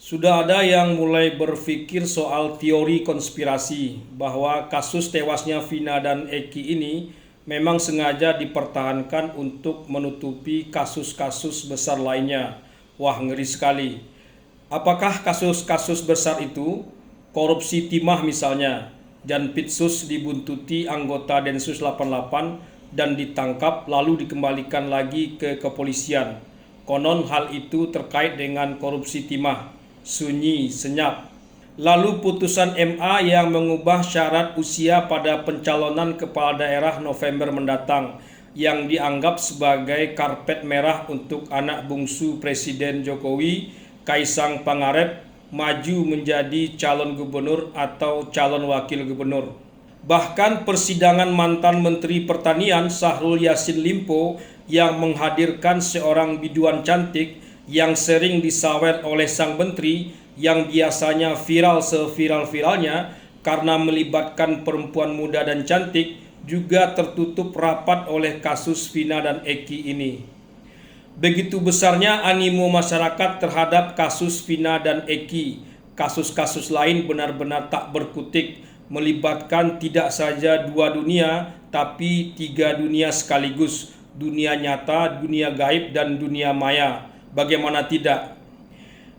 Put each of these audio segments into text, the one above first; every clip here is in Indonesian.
Sudah ada yang mulai berpikir soal teori konspirasi bahwa kasus tewasnya Vina dan Eki ini memang sengaja dipertahankan untuk menutupi kasus-kasus besar lainnya. Wah, ngeri sekali. Apakah kasus-kasus besar itu? Korupsi timah misalnya. Jan Pitsus dibuntuti anggota Densus 88 dan ditangkap lalu dikembalikan lagi ke kepolisian. Konon hal itu terkait dengan korupsi timah. Sunyi, senyap. Lalu putusan MA yang mengubah syarat usia pada pencalonan kepala daerah November mendatang yang dianggap sebagai karpet merah untuk anak bungsu Presiden Jokowi, Kaisang Pangarep, maju menjadi calon gubernur atau calon wakil gubernur. Bahkan persidangan mantan Menteri Pertanian Syahrul Yassin Limpo yang menghadirkan seorang biduan cantik yang sering disawer oleh sang menteri yang biasanya viral seviral-viralnya karena melibatkan perempuan muda dan cantik juga tertutup rapat oleh kasus Vina dan Eki ini. Begitu besarnya animo masyarakat terhadap kasus Vina dan Eki. Kasus-kasus lain benar-benar tak berkutik, melibatkan tidak saja dua dunia, tapi tiga dunia sekaligus, dunia nyata, dunia gaib, dan dunia maya. Bagaimana tidak?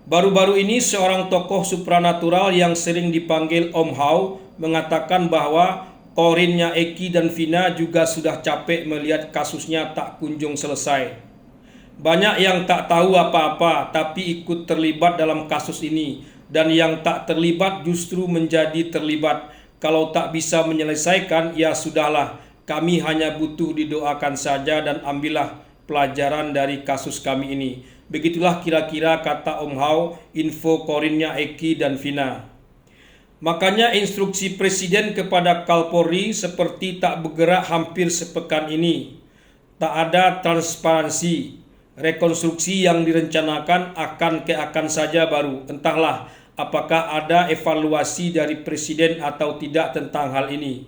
Baru-baru ini seorang tokoh supranatural yang sering dipanggil Om Hao mengatakan bahwa korinnya Eki dan Vina juga sudah capek melihat kasusnya tak kunjung selesai. Banyak yang tak tahu apa-apa tapi ikut terlibat dalam kasus ini, dan yang tak terlibat justru menjadi terlibat. Kalau tak bisa menyelesaikan, ya sudahlah, kami hanya butuh didoakan saja dan ambillah pelajaran dari kasus kami ini. Begitulah kira-kira kata Om Hao info korinnya Eki dan Vina. Makanya instruksi Presiden kepada Kapolri seperti tak bergerak hampir sepekan ini. Tak ada transparansi. Rekonstruksi yang direncanakan akan saja baru. Entahlah apakah ada evaluasi dari Presiden atau tidak tentang hal ini.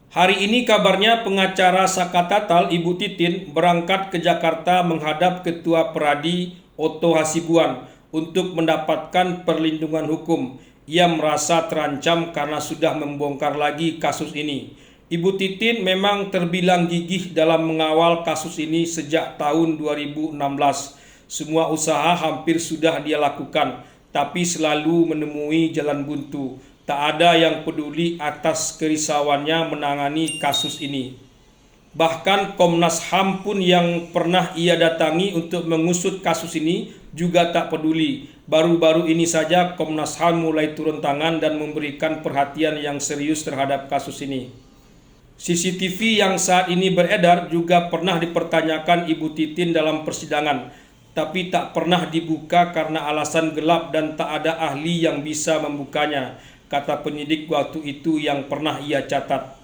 Hari ini kabarnya pengacara Saka Tatal Ibu Titin berangkat ke Jakarta menghadap Ketua Peradi Otto Hasibuan untuk mendapatkan perlindungan hukum. Ia merasa terancam karena sudah membongkar lagi kasus ini. Ibu Titin memang terbilang gigih dalam mengawal kasus ini sejak tahun 2016. Semua usaha hampir sudah dia lakukan, tapi selalu menemui jalan buntu. Tak ada yang peduli atas kerisauannya menangani kasus ini. Bahkan Komnas HAM pun yang pernah ia datangi untuk mengusut kasus ini juga tak peduli. Baru-baru ini saja Komnas HAM mulai turun tangan dan memberikan perhatian yang serius terhadap kasus ini. CCTV yang saat ini beredar juga pernah dipertanyakan Ibu Titin dalam persidangan, tapi tak pernah dibuka karena alasan gelap dan tak ada ahli yang bisa membukanya, kata penyidik waktu itu yang pernah ia catat.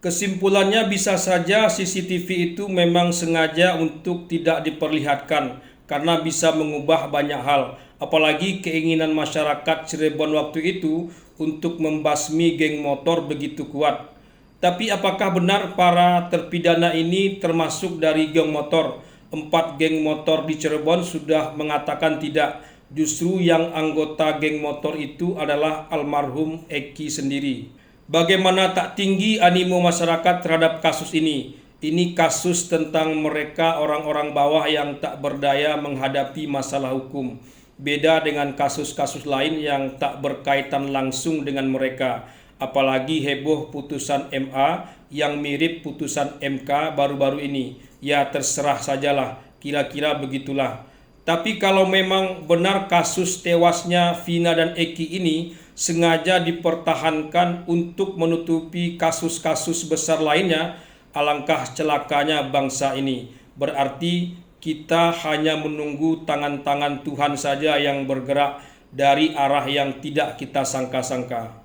Kesimpulannya bisa saja CCTV itu memang sengaja untuk tidak diperlihatkan karena bisa mengubah banyak hal, apalagi keinginan masyarakat Cirebon waktu itu untuk membasmi geng motor begitu kuat. Tapi apakah benar para terpidana ini termasuk dari geng motor? 4 geng motor di Cirebon sudah mengatakan tidak. Justru yang anggota geng motor itu adalah almarhum Eki sendiri. Bagaimana tak tinggi animo masyarakat terhadap kasus ini? Ini kasus tentang mereka orang-orang bawah yang tak berdaya menghadapi masalah hukum. Beda dengan kasus-kasus lain yang tak berkaitan langsung dengan mereka. Apalagi heboh putusan MA yang mirip putusan MK baru-baru ini. Ya terserah sajalah, kira-kira begitulah. Tapi kalau memang benar kasus tewasnya Vina dan Eki ini sengaja dipertahankan untuk menutupi kasus-kasus besar lainnya, alangkah celakanya bangsa ini. Berarti kita hanya menunggu tangan-tangan Tuhan saja yang bergerak dari arah yang tidak kita sangka-sangka.